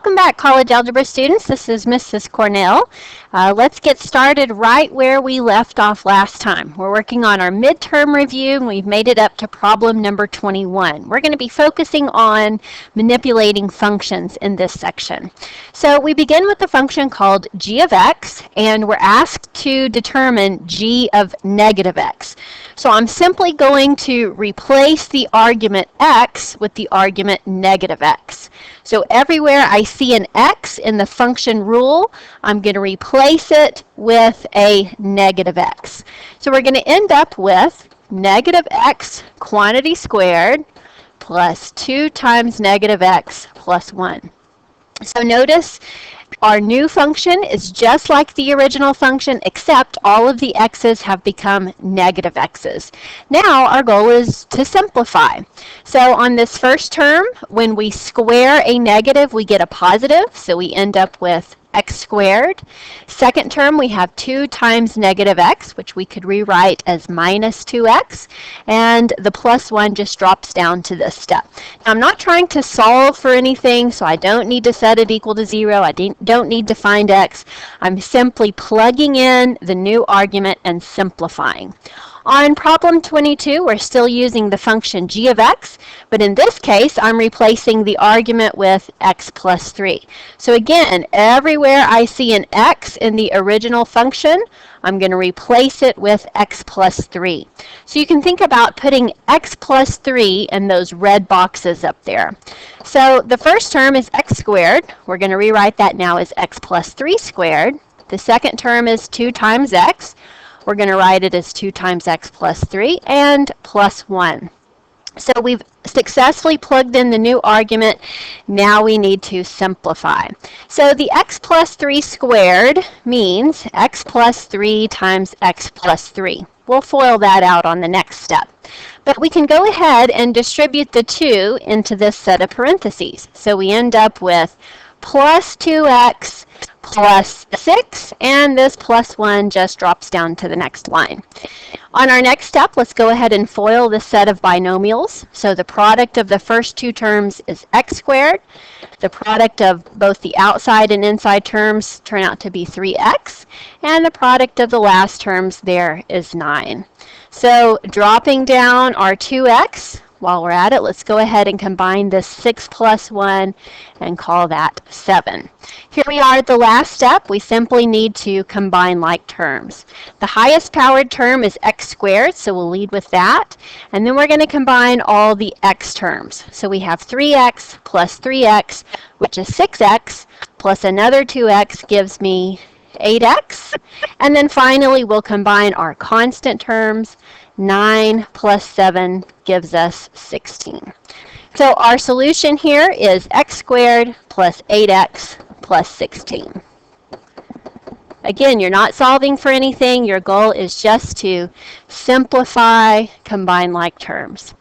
Welcome back, college algebra students. This is Mrs. Cornell. Let's get started right where we left off last time. We're working on our midterm review, and we've made it up to problem number 21. We're going to be focusing on manipulating functions in this section. So we begin with the function called g of x, and we're asked to determine g of negative x. So I'm simply going to replace the argument x with the argument negative x. So everywhere I see an x in the function rule, I'm going to replace it with a negative x. So we're going to end up with negative x quantity squared plus 2 times negative x plus 1. So notice our new function is just like the original function, except all of the x's have become negative x's. Now our goal is to simplify. So on this first term, when we square a negative, we get a positive, so we end up with x squared. Second term, we have 2 times negative x, which we could rewrite as minus 2x, and the plus 1 just drops down to this step. Now, I'm not trying to solve for anything, so I don't need to set it equal to 0. I don't need to find x. I'm simply plugging in the new argument and simplifying. On problem 22, we're still using the function g of x, but in this case, I'm replacing the argument with x plus 3. So again, everywhere I see an x in the original function, I'm going to replace it with x plus 3. So you can think about putting x plus 3 in those red boxes up there. So the first term is x squared. We're going to rewrite that now as x plus 3 squared. The second term is 2 times x. We're going to write it as 2 times x plus 3 and plus 1. So we've successfully plugged in the new argument. Now we need to simplify. So the x plus 3 squared means x plus 3 times x plus 3. We'll FOIL that out on the next step. But we can go ahead and distribute the 2 into this set of parentheses. So we end up with plus 2x plus 6, and this plus 1 just drops down to the next line. On our next step, let's go ahead and FOIL this set of binomials. So the product of the first 2 terms is x squared. The product of both the outside and inside terms turn out to be 3x. And the product of the last terms there is 9. So dropping down our 2x, while we're at it, let's go ahead and combine this 6 plus 1 and call that 7. Here we are at the last step. We simply need to combine like terms. The highest powered term is x squared, so we'll lead with that. And then we're going to combine all the x terms. So we have 3x plus 3x, which is 6x, plus another 2x gives me 8x. And then finally, we'll combine our constant terms. 9 plus 7 gives us 16. So our solution here is x squared plus 8x plus 16. Again, you're not solving for anything. Your goal is just to simplify, combine like terms.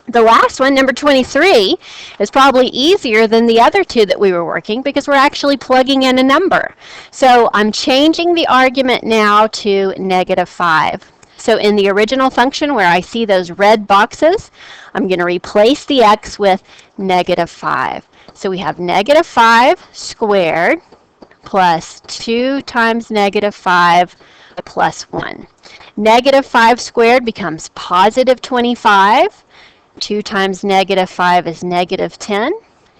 The last one, number 23, is probably easier than the other 2 that we were working because we're actually plugging in a number. So I'm changing the argument now to negative 5. So in the original function where I see those red boxes, I'm going to replace the x with negative 5. So we have negative 5 squared plus 2 times negative 5 plus 1. Negative 5 squared becomes positive 25. 2 times negative 5 is negative 10,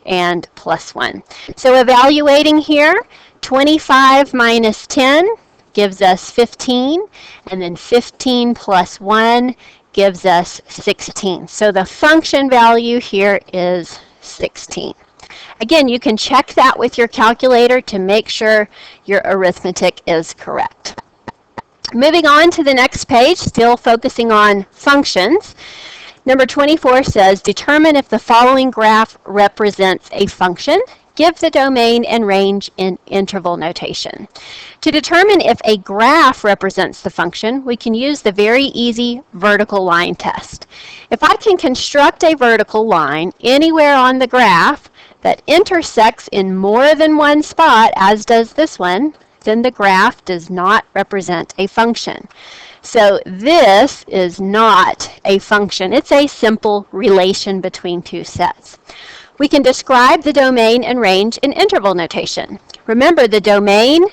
and plus 1. So evaluating here, 25 minus 10 gives us 15, and then 15 plus 1 gives us 16. So the function value here is 16. Again, you can check that with your calculator to make sure your arithmetic is correct. Moving on to the next page, still focusing on functions. Number 24 says, determine if the following graph represents a function. Give the domain and range in interval notation. To determine if a graph represents the function, we can use the very easy vertical line test. If I can construct a vertical line anywhere on the graph that intersects in more than one spot, as does this one, then the graph does not represent a function. So this is not a function. It's a simple relation between 2 sets. We can describe the domain and range in interval notation. Remember, the domain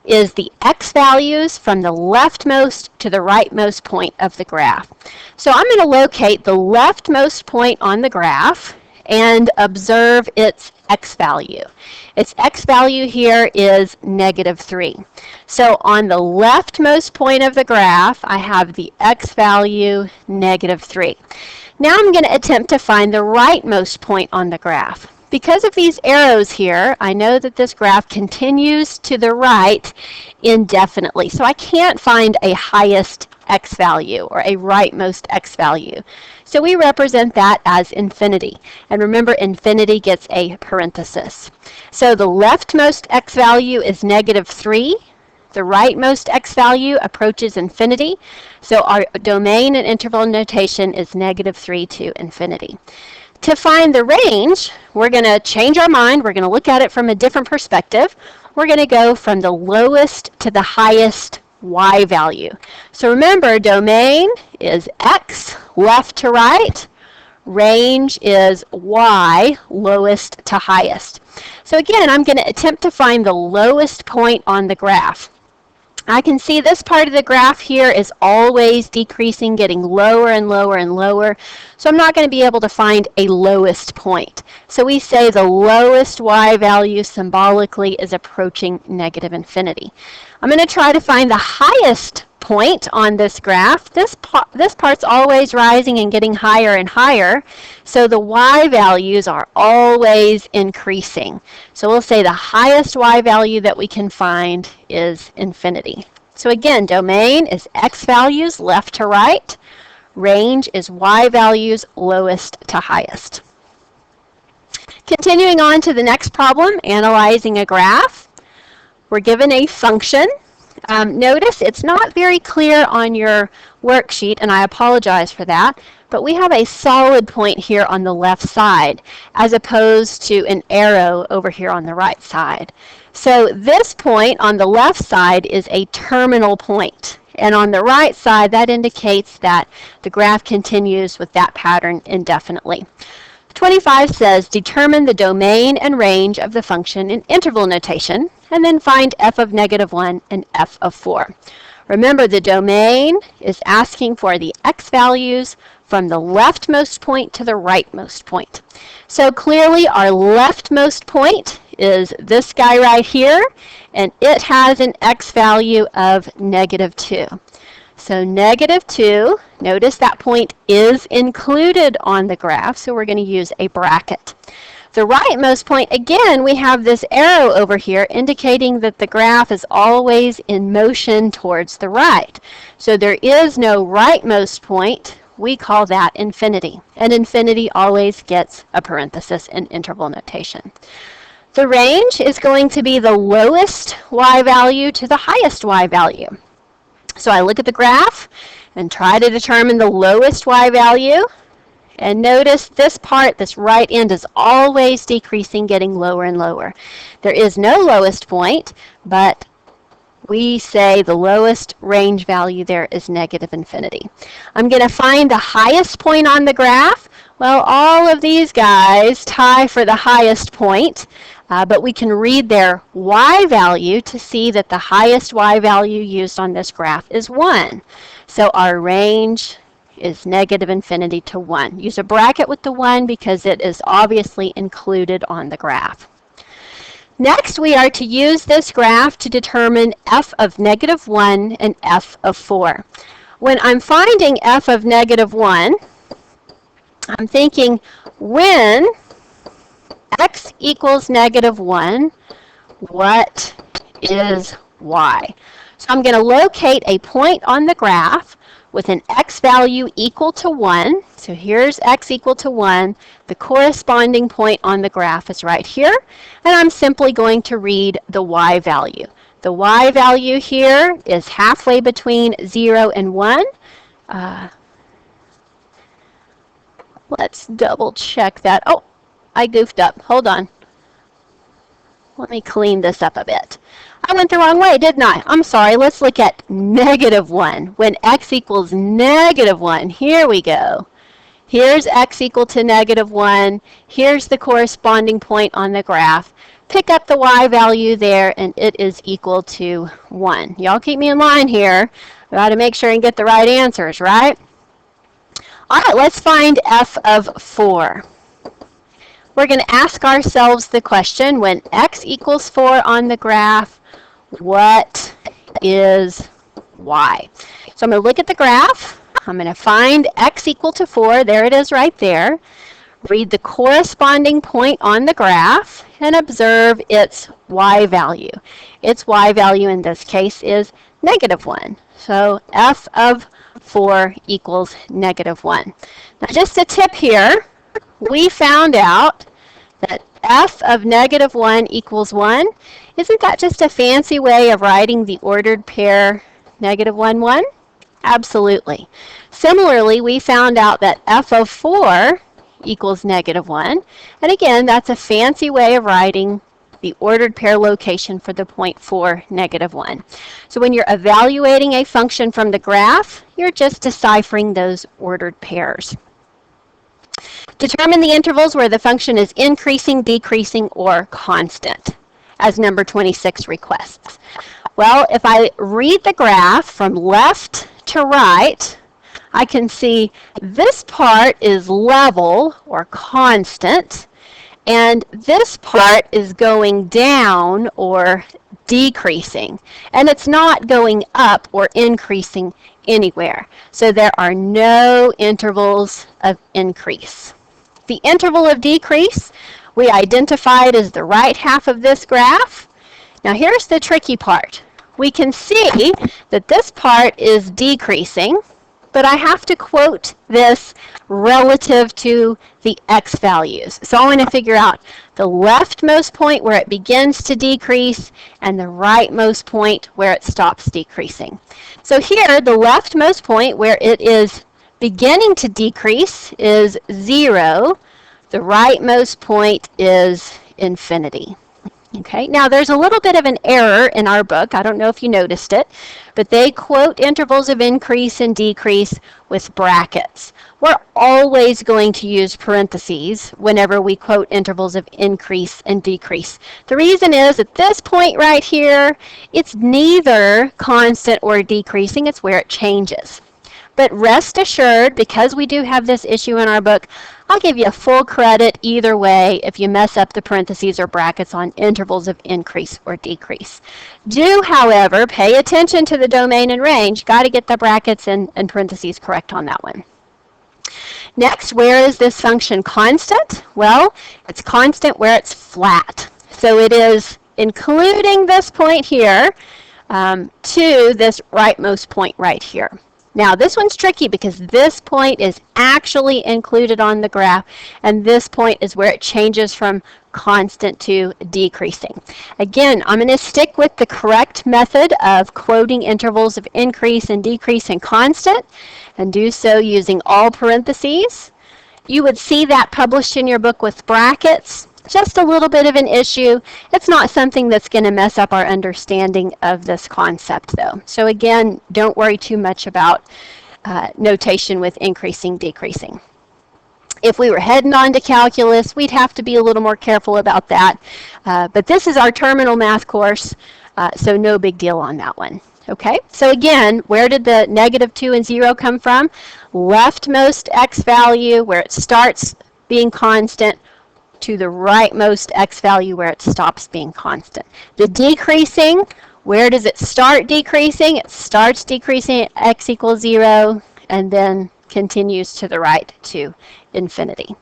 is the x values from the leftmost to the rightmost point of the graph. So I'm going to locate the leftmost point on the graph and observe its x value. Its x value here is -3. So on the leftmost point of the graph, I have the x value -3. Now I'm going to attempt to find the rightmost point on the graph. Because of these arrows here, I know that this graph continues to the right indefinitely. So I can't find a highest x value or a rightmost x value. So we represent that as infinity. And remember, infinity gets a parenthesis. So the leftmost x value is -3. The rightmost x value approaches infinity. So our domain and interval notation is -3 to infinity. To find the range, we're going to change our mind. We're going to look at it from a different perspective. We're going to go from the lowest to the highest y value. So remember, domain is x, left to right. Range is y, lowest to highest. So again, I'm going to attempt to find the lowest point on the graph. I can see this part of the graph here is always decreasing, getting lower and lower and lower. So I'm not going to be able to find a lowest point. So we say the lowest y value symbolically is approaching -infinity. I'm going to try to find the highest point on this graph. This part's always rising and getting higher and higher. So the y values are always increasing. So we'll say the highest y value that we can find is infinity. So again, domain is x values left to right. Range is y values lowest to highest. Continuing on to the next problem, analyzing a graph. We're given a function. Notice it's not very clear on your worksheet, and I apologize for that, but we have a solid point here on the left side as opposed to an arrow over here on the right side. So this point on the left side is a terminal point, and on the right side that indicates that the graph continues with that pattern indefinitely. 25 says, determine the domain and range of the function in interval notation, and then find f of -1 and f of 4. Remember, the domain is asking for the x values from the leftmost point to the rightmost point. So clearly our leftmost point is this guy right here, and it has an x value of -2. So -2, notice that point is included on the graph, so we're going to use a bracket. The rightmost point, again, we have this arrow over here indicating that the graph is always in motion towards the right. So there is no rightmost point. We call that infinity. And infinity always gets a parenthesis in interval notation. The range is going to be the lowest y value to the highest y value. So I look at the graph and try to determine the lowest y value. And notice this part, this right end, is always decreasing, getting lower and lower. There is no lowest point, but we say the lowest range value there is -infinity. I'm going to find the highest point on the graph. Well, all of these guys tie for the highest point, but we can read their y value to see that the highest y value used on this graph is 1. So our range is -infinity to 1. Use a bracket with the 1 because it is obviously included on the graph. Next, we are to use this graph to determine f of -1 and f of 4. When I'm finding f of -1, I'm thinking when x equals -1, what is y? So I'm going to locate a point on the graph with an x value equal to 1. So here's x equal to 1. The corresponding point on the graph is right here. And I'm simply going to read the y value. The y value here is halfway between 0 and 1. Let's double check that. Oh, I goofed up. Hold on. Let me clean this up a bit. I went the wrong way, didn't I? I'm sorry. Let's look at -1. When x equals -1, here we go. Here's x equal to -1. Here's the corresponding point on the graph. Pick up the y value there, and it is equal to 1. Y'all keep me in line here. We got to make sure and get the right answers, right? All right, let's find f of 4. We're going to ask ourselves the question, when x equals 4 on the graph, what is y? So I'm going to look at the graph. I'm going to find x equal to 4. There it is right there. Read the corresponding point on the graph and observe its y value. Its y value in this case is -1. So f of 4 equals -1. Now just a tip here, we found out that f of -1 equals 1. Isn't that just a fancy way of writing the ordered pair -1, 1? Absolutely. Similarly, we found out that f of 4 equals -1. And again, that's a fancy way of writing the ordered pair location for the point 4, -1. So when you're evaluating a function from the graph, you're just deciphering those ordered pairs. Determine the intervals where the function is increasing, decreasing, or constant, as number 26 requests. Well, if I read the graph from left to right, I can see this part is level or constant, and this part is going down or decreasing. And it's not going up or increasing anywhere. So there are no intervals of increase. The interval of decrease we identified as the right half of this graph. Now here's the tricky part. We can see that this part is decreasing, but I have to quote this relative to the x values. So I want to figure out the leftmost point where it begins to decrease and the rightmost point where it stops decreasing. So here, the leftmost point where it is beginning to decrease is 0. The rightmost point is infinity. Okay, now there's a little bit of an error in our book. I don't know if you noticed it, but they quote intervals of increase and decrease with brackets. We're always going to use parentheses whenever we quote intervals of increase and decrease. The reason is at this point right here, it's neither constant or decreasing, it's where it changes. But rest assured, because we do have this issue in our book, I'll give you full credit either way if you mess up the parentheses or brackets on intervals of increase or decrease. Do, however, pay attention to the domain and range. Got to get the brackets and parentheses correct on that one. Next, where is this function constant? Well, it's constant where it's flat. So it is including this point here to this rightmost point right here. Now, this one's tricky because this point is actually included on the graph, and this point is where it changes from constant to decreasing. Again, I'm going to stick with the correct method of quoting intervals of increase and decrease and constant, and do so using all parentheses. You would see that published in your book with brackets. Just a little bit of an issue. It's not something that's going to mess up our understanding of this concept, though. So again, don't worry too much about notation with increasing, decreasing. If we were heading on to calculus, we'd have to be a little more careful about that. But this is our terminal math course, so no big deal on that one. Okay, so again, where did the -2 and 0 come from? Leftmost x value, where it starts being constant, to the rightmost x value where it stops being constant. The decreasing, where does it start decreasing? It starts decreasing at x equals 0 and then continues to the right to infinity.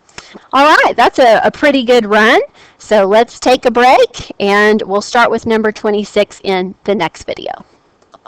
All right, that's a pretty good run. So let's take a break and we'll start with number 26 in the next video.